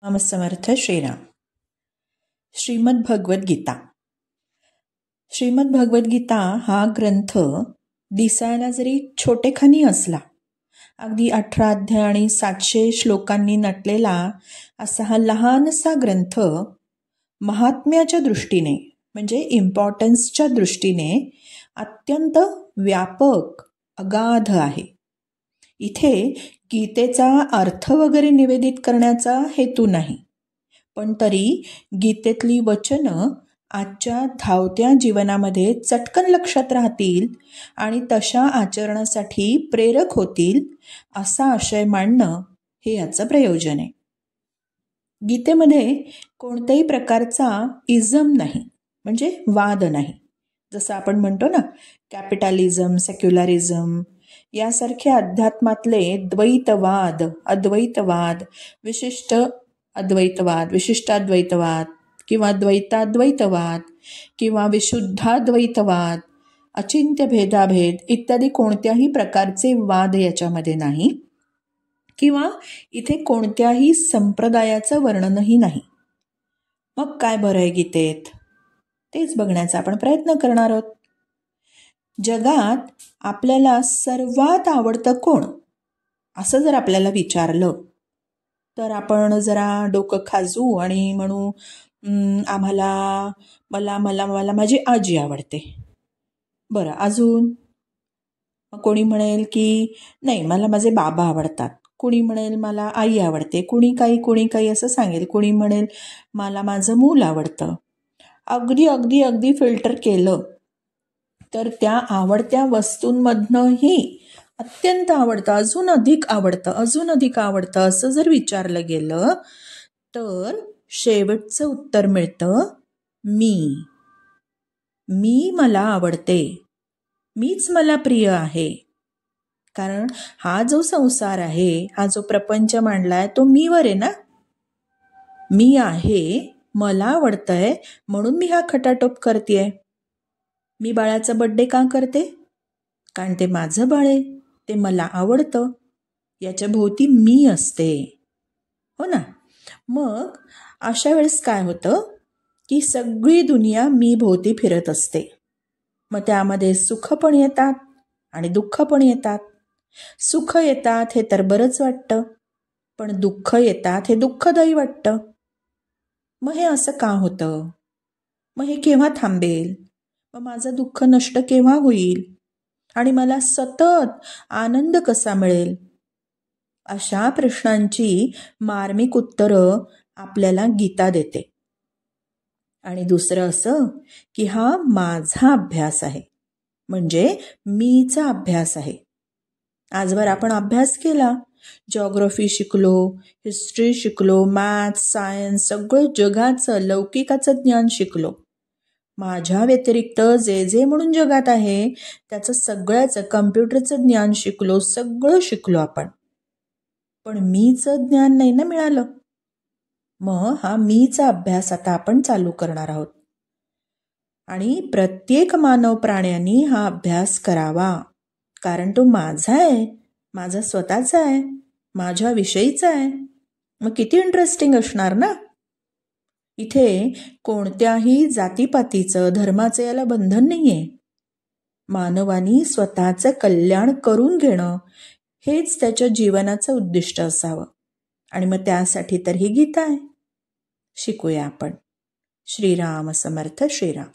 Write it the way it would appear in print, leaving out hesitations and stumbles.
राम समर्थ श्रीराम. श्रीमद भगवद्गीता. श्रीमद भगवद्गीता हा ग्रंथ दिसायला जरी छोटेखानी असला, अगदी 18 अध्याय आणि 700 श्लोकांनी नटलेला असा हा लहानसा ग्रंथ महात्म्याच्या दृष्टीने म्हणजे इम्पॉर्टन्सच्या दृष्टीने अत्यंत व्यापक अगाध आहे. इथे गीतेचा अर्थ वगैरे निवेदित करण्याचा हेतू नाही, पण तरी गीतेतली वचनं आजच्या धावत्या जीवनामध्ये चटकन लक्षात राहतील आणि तशा आचरणासाठी प्रेरक होतील असा आशय मांडणं हे याचं प्रयोजन आहे. गीतेमध्ये कोणत्याही प्रकारचा इझम नाही, म्हणजे वाद नाही. जसं आपण म्हणतो ना, कॅपिटलिझम, सेक्युलरिझम यासारखे अध्यात्मातले द्वैतवाद, अद्वैतवाद, विशिष्ट अद्वैतवाद, विशिष्टाद्वैतवाद किंवा द्वैताद्वैतवाद किंवा विशुद्धाद्वैतवाद, अचिंत्य भेदाभेद इत्यादी कोणत्याही प्रकारचे वाद याच्यामध्ये नाही किंवा इथे कोणत्याही संप्रदायाचं वर्णनही नाही. मग काय बरं आहे गीतेत? तेच बघण्याचा आपण प्रयत्न करणार आहोत. जगात आपल्याला सर्वात आवडतं कोण असं जर आपल्याला विचारलं तर आपण जरा डोकं खाजू आणि म्हणू मला माझी आजी आवडते. बरं, अजून? मग कोणी म्हणेल की नाही, मला माझे बाबा आवडतात. कुणी म्हणेल मला आई आवडते. कुणी काही असं सांगेल. कुणी म्हणेल मला माझं मूल आवडतं. अगदी अगदी अगदी फिल्टर केलं तर त्या आवडत्या वस्तूंमधनंही अत्यंत आवडतं, अजून अधिक आवडतं असं जर विचारलं गेलं तर शेवटचं उत्तर मिळतं मी मला आवडते, मीच मला प्रिय आहे. कारण हा जो संसार आहे, हा जो प्रपंच मांडलाय तो मीवर आहे ना. मी आहे, मला आवडतंय म्हणून मी हा खटाटोप करतेय. मी बाळाचा बड्डे का करते? कारण ते माझं बाळ आहे, ते मला आवडतं, याच्या भोवती मी असते, हो ना. मग अशा वेळेस काय होतं की सगळी दुनिया मी भोवती फिरत असते. मग त्यामध्ये सुख पण येतात आणि दुःख पण येतात. सुख येतात हे तर बरंच वाटतं, पण दुःख येतात हे दुःखदायी वाटतं. मग हे असं का होतं? मग हे केव्हा थांबेल? मग माझं दुःख नष्ट केव्हा होईल आणि मला सतत आनंद कसा मिळेल? अशा प्रश्नांची मार्मिक उत्तरं आपल्याला गीता देते. आणि दुसरं असं की हा माझा अभ्यास आहे, म्हणजे मीचा अभ्यास आहे. आजवर आपण अभ्यास केला, जिओग्राफी शिकलो, हिस्ट्री शिकलो, मॅथ्स, सायन्स, सगळं जगाचं लौकिकाचं ज्ञान शिकलो. माझ्या व्यतिरिक्त जे म्हणून जगात आहे त्याचं सगळ्याचं, कम्प्युटरचं ज्ञान शिकलो, सगळं शिकलो आपण, पण मीचं ज्ञान नाही ना मिळालं. मग हा मीचा अभ्यास आता आपण चालू करणार आहोत. आणि प्रत्येक मानव प्राण्यांनी हा अभ्यास करावा, कारण तो माझा आहे, माझा स्वतःचा आहे, माझ्या विषयीचा आहे. मग किती इंटरेस्टिंग असणार ना. इथे कोणत्याही जातीपातीचं, धर्माचं याला बंधन नाहीये. मानवानी स्वतःचं कल्याण करून घेणं हेच त्याच्या जीवनाचं उद्दिष्ट असावं. आणि मग त्यासाठी तर ही गीता आहे. शिकूया आपण. श्रीराम समर्थ श्रीराम.